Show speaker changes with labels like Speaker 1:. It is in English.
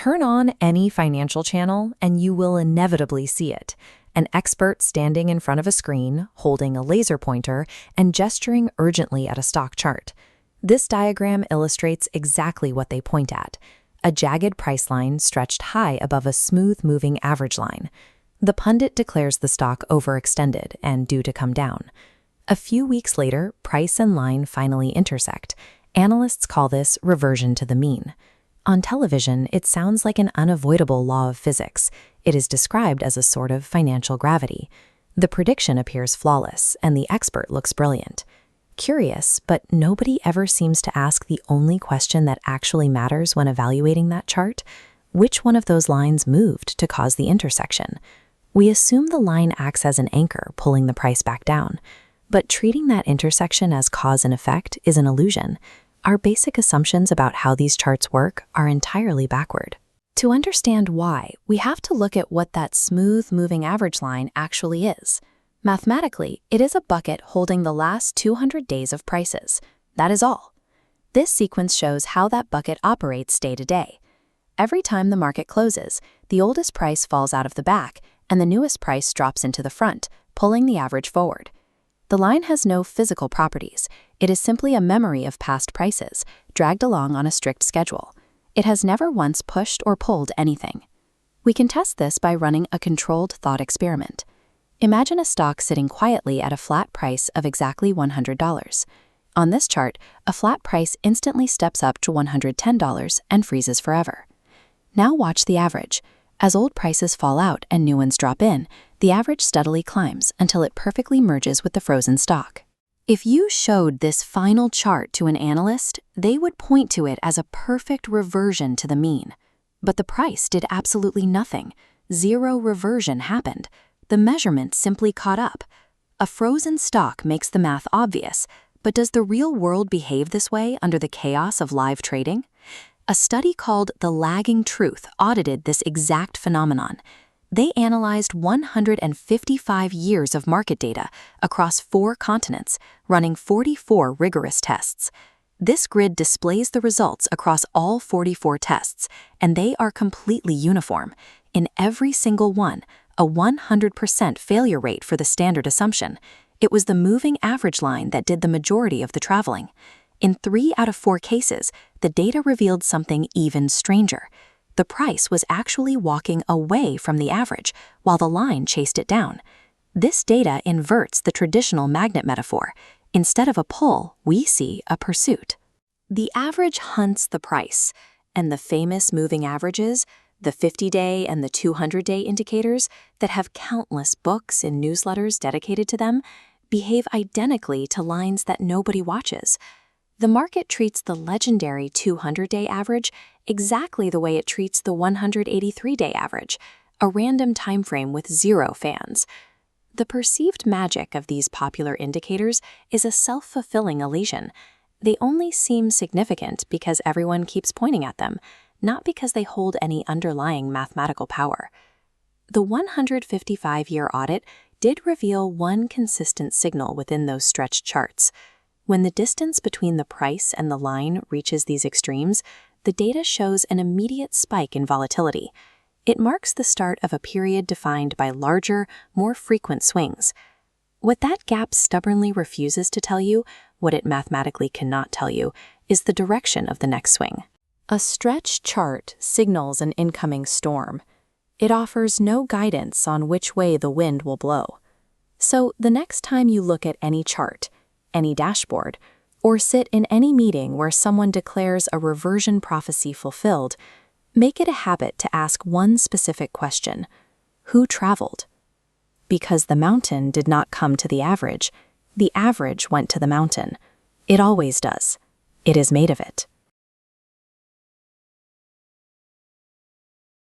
Speaker 1: Turn on any financial channel and you will inevitably see it. An expert standing in front of a screen, holding a laser pointer, and gesturing urgently at a stock chart. This diagram illustrates exactly what they point at: a jagged price line stretched high above a smooth-moving average line. The pundit declares the stock overextended and due to come down. A few weeks later, price and line finally intersect. Analysts call this reversion to the mean. On television, it sounds like an unavoidable law of physics. It is described as a sort of financial gravity. The prediction appears flawless, and the expert looks brilliant. Curious, but nobody ever seems to ask the only question that actually matters when evaluating that chart: which one of those lines moved to cause the intersection? We assume the line acts as an anchor, pulling the price back down. But treating that intersection as cause and effect is an illusion. Our basic assumptions about how these charts work are entirely backward. To understand why, we have to look at what that smooth moving average line actually is. Mathematically, it is a bucket holding the last 200 days of prices. That is all. This sequence shows how that bucket operates day to day. Every time the market closes, the oldest price falls out of the back and the newest price drops into the front, pulling the average forward. The line has no physical properties. It is simply a memory of past prices, dragged along on a strict schedule. It has never once pushed or pulled anything. We can test this by running a controlled thought experiment. Imagine a stock sitting quietly at a flat price of exactly $100. On this chart, a flat price instantly steps up to $110 and freezes forever. Now watch the average. As old prices fall out and new ones drop in, the average steadily climbs until it perfectly merges with the frozen stock. If you showed this final chart to an analyst, they would point to it as a perfect reversion to the mean. But the price did absolutely nothing. Zero reversion happened. The measurement simply caught up. A frozen stock makes the math obvious, but does the real world behave this way under the chaos of live trading? A study called The Lagging Truth audited this exact phenomenon. They analyzed 155 years of market data across 4 continents, running 44 rigorous tests. This grid displays the results across all 44 tests, and they are completely uniform. In every single one, a 100% failure rate for the standard assumption. It was the moving average line that did the majority of the traveling. In 3 out of 4 cases, the data revealed something even stranger. The price was actually walking away from the average, while the line chased it down. This data inverts the traditional magnet metaphor. Instead of a pull, we see a pursuit. The average hunts the price, and the famous moving averages, the 50-day and the 200-day indicators that have countless books and newsletters dedicated to them, behave identically to lines that nobody watches. The market treats the legendary 200-day average exactly the way it treats the 183-day average, a random time frame with 0 fans. The perceived magic of these popular indicators is a self-fulfilling illusion. They only seem significant because everyone keeps pointing at them, not because they hold any underlying mathematical power. The 155-year audit did reveal one consistent signal within those stretched charts. When the distance between the price and the line reaches these extremes, the data shows an immediate spike in volatility. It marks the start of a period defined by larger, more frequent swings. What that gap stubbornly refuses to tell you, what it mathematically cannot tell you, is the direction of the next swing. A stretched chart signals an incoming storm. It offers no guidance on which way the wind will blow. So the next time you look at any chart, any dashboard, or sit in any meeting where someone declares a reversion prophecy fulfilled, make it a habit to ask one specific question: who traveled? Because the mountain did not come to the average went to the mountain. It always does. It is made of it.